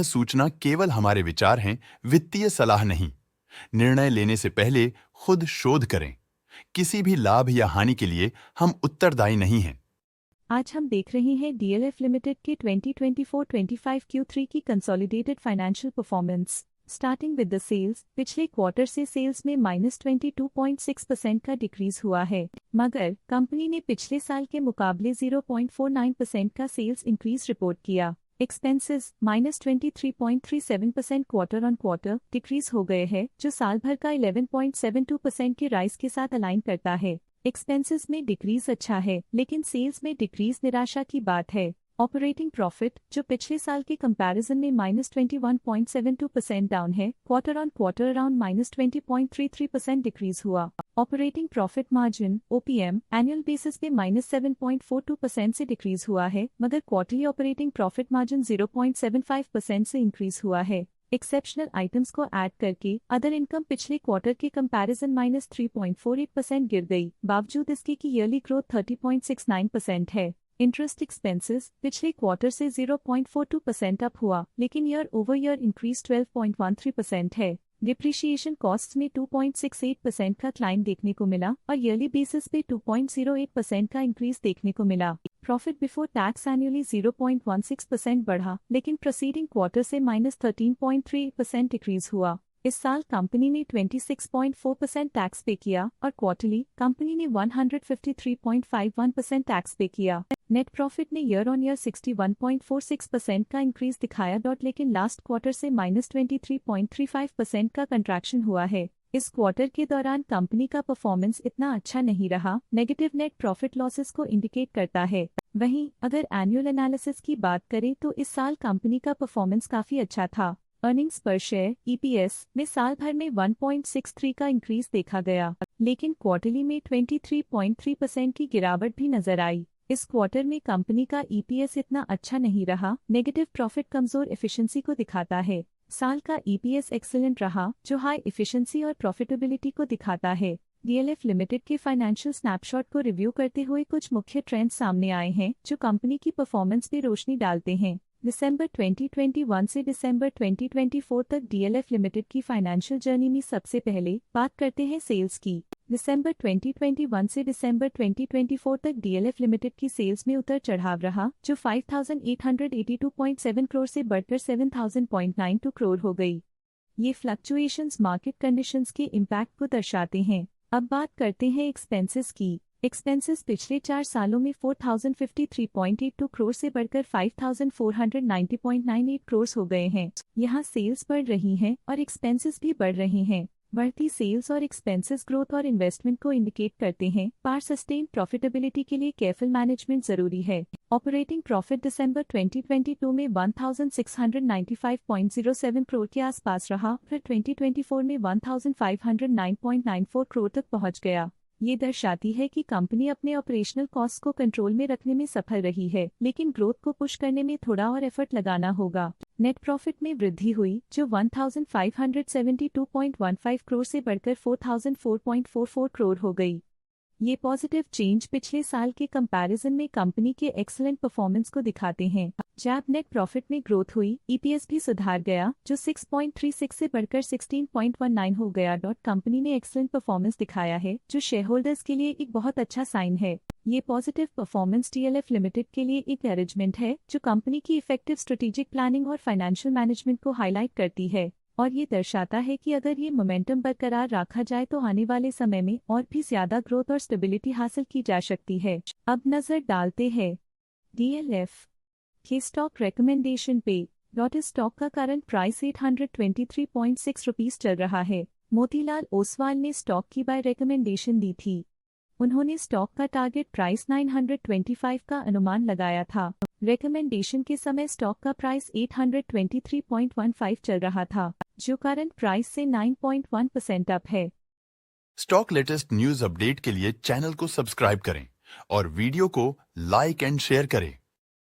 सूचना केवल हमारे विचार हैं, वित्तीय सलाह नहीं। निर्णय लेने से पहले खुद शोध करें। किसी भी लाभ या हानि के लिए हम उत्तरदायी नहीं हैं। आज हम देख रहे हैं डीएलएफ लिमिटेड के 2024-25 Q3 की consolidated financial performance. Starting with the sales, पिछले क्वार्टर से सेल्स में -22.6% का डिक्रीज हुआ है, मगर कंपनी ने पिछले साल के मुकाबले 0.49% का सेल्स इंक्रीज रिपोर्ट किया। Expenses -23.37% quarter on quarter decrease हो गए हैं, जो साल भर का 11.72% के राइज के साथ अलाइन करता है। एक्सपेंसेस में डिक्रीज अच्छा है, लेकिन सेल्स में डिक्रीज निराशा की बात है। ऑपरेटिंग प्रॉफिट, जो पिछले साल के कंपैरिजन में -21.72% डाउन है, quarter on quarter around -20.33% decrease हुआ। Operating profit margin (OPM) annual basis पे -7.42% से डिक्रीज हुआ है, मगर क्वार्टरली ऑपरेटिंग प्रॉफिट मार्जिन 0.75% से इंक्रीज हुआ है। एक्सेप्शनल आइटम्स को ऐड करके अदर इनकम पिछले क्वार्टर के कंपैरिजन -3.48% गिर गई, बावजूद इसके कि ईयरली ग्रोथ 30.69% है। इंटरेस्ट एक्सपेंसेस पिछले क्वार्टर से 0.42% अप हुआ, लेकिन ईयर ओवर ईयर इंक्रीज 12.13% है। डिप्रिशिएशन कॉस्ट्स में 2.68% का क्लाइम देखने को मिला और ईयरली बेसिस पे 2.08% का इंक्रीज देखने को मिला। प्रॉफिट बिफोर टैक्स एनुअली 0.16% बढ़ा, लेकिन प्रीसीडिंग क्वार्टर से -13.3% डिक्रीज हुआ। इस साल कंपनी ने 26.4% टैक्स पे किया और क्वार्टरली कंपनी ने 153.51% टैक्स पे किया। नेट प्रॉफिट ने ईयर ऑन ईयर 61.46% का इंक्रीज दिखाया, लेकिन लास्ट क्वार्टर से -23.35% का कंट्रैक्शन हुआ है। इस क्वार्टर के दौरान कंपनी का परफॉर्मेंस इतना अच्छा नहीं रहा, नेगेटिव नेट प्रॉफिट लॉसेस को इंडिकेट करता है। वहीं अगर एनुअल एनालिसिस की बात करें तो इस साल कंपनी का परफॉर्मेंस काफी अच्छा था। अर्निंग्स पर शेयर (EPS) में साल भर में 1.63 का इंक्रीज देखा गया, लेकिन क्वार्टरली में 23.3% की गिरावट भी नजर आई। इस क्वार्टर में कंपनी का EPS इतना अच्छा नहीं रहा, नेगेटिव प्रॉफिट कमजोर एफिशिएंसी को दिखाता है। साल का EPS एक्सीलेंट रहा, जो हाई एफिशिएंसी और प्रॉफिटेबिलिटी को दिखाता है। डीएलएफ लिमिटेड के फाइनेंशियल स्नैपशॉट को रिव्यू करते हुए कुछ मुख्य ट्रेंड्स सामने आए हैं, जो कंपनी की परफॉर्मेंस पे रोशनी डालते हैं। दिसंबर 2021 से दिसंबर 2024 तक डीएलएफ लिमिटेड की फाइनेंशियल जर्नी में सबसे पहले बात करते हैं सेल्स की। दिसंबर 2021 से दिसंबर 2024 तक डीएलएफ लिमिटेड की सेल्स में उतर चढ़ाव रहा, जो 5,882.7 करोड़ से बढ़कर 7,000.92 करोड़ हो गई। ये फ्लक्चुएशंस मार्केट कंडीशंस के इम्पैक्ट को दर्शाते हैं। अब बात करते हैं एक्सपेंसेस की। एक्सपेंसेस पिछले 4 सालों में 4,053.82 करोड़ से बढ़कर 5,490.98 करोड़ हो गए हैं। यहाँ सेल्स बढ़ रही हैं और एक्सपेंसेस भी बढ़ रहे हैं। बढ़ती सेल्स और एक्सपेंसेस ग्रोथ और इन्वेस्टमेंट को इंडिकेट करते हैं, पर सस्टेन प्रॉफिटेबिलिटी के लिए केयरफुल मैनेजमेंट जरूरी है। ऑपरेटिंग प्रॉफिट दिसंबर 2022 में 1,695.07 करोड़ के आसपास रहा, फिर 2024 में 1,509.94 करोड़ तक पहुंच गया। ये दर्शाती है कि कंपनी अपने ऑपरेशनल कॉस्ट को कंट्रोल में रखने में सफल रही है, लेकिन ग्रोथ को पुश करने में थोड़ा और एफर्ट लगाना होगा। नेट प्रॉफिट में वृद्धि हुई, जो 1,572.15 करोड़ से बढ़कर 4,004.44 करोड़ हो गई। ये पॉजिटिव चेंज पिछले साल के कंपैरिजन में कंपनी के एक्सीलेंट परफॉर्मेंस को दिखाते हैं। जब नेट प्रॉफिट में ग्रोथ हुई, EPS भी सुधार गया, जो 6.36 से बढ़कर 16.19 हो गया। कंपनी ने एक्सीलेंट परफॉर्मेंस दिखाया है, जो शेयरहोल्डर्स के लिए एक बहुत अच्छा साइन है। ये पॉजिटिव परफॉर्मेंस डीएलएफ लिमिटेड के लिए एक एनकरेजमेंट है, जो कंपनी की इफेक्टिव स्ट्रेटेजिक प्लानिंग और फाइनेंशियल मैनेजमेंट को हाईलाइट करती है, और ये दर्शाता है कि अगर ये मोमेंटम बरकरार रखा जाए तो आने वाले समय में और भी ज्यादा ग्रोथ और स्टेबिलिटी हासिल की जा सकती है। अब नजर डालते हैं डीएलएफ के स्टॉक रिकमेंडेशन पे। इस स्टॉक का करंट प्राइस 823.6 रुपीस चल रहा है। मोतीलाल ओसवाल ने स्टॉक की बाय रिकमेंडेशन दी थी। उन्होंने स्टॉक का टारगेट प्राइस 925 का अनुमान लगाया था। रिकमेंडेशन के समय स्टॉक का प्राइस 823.15 चल रहा था, जो करंट प्राइस से 9.1% अप है। स्टॉक लेटेस्ट न्यूज अपडेट के लिए चैनल को सब्सक्राइब करें और वीडियो को लाइक एंड शेयर करें।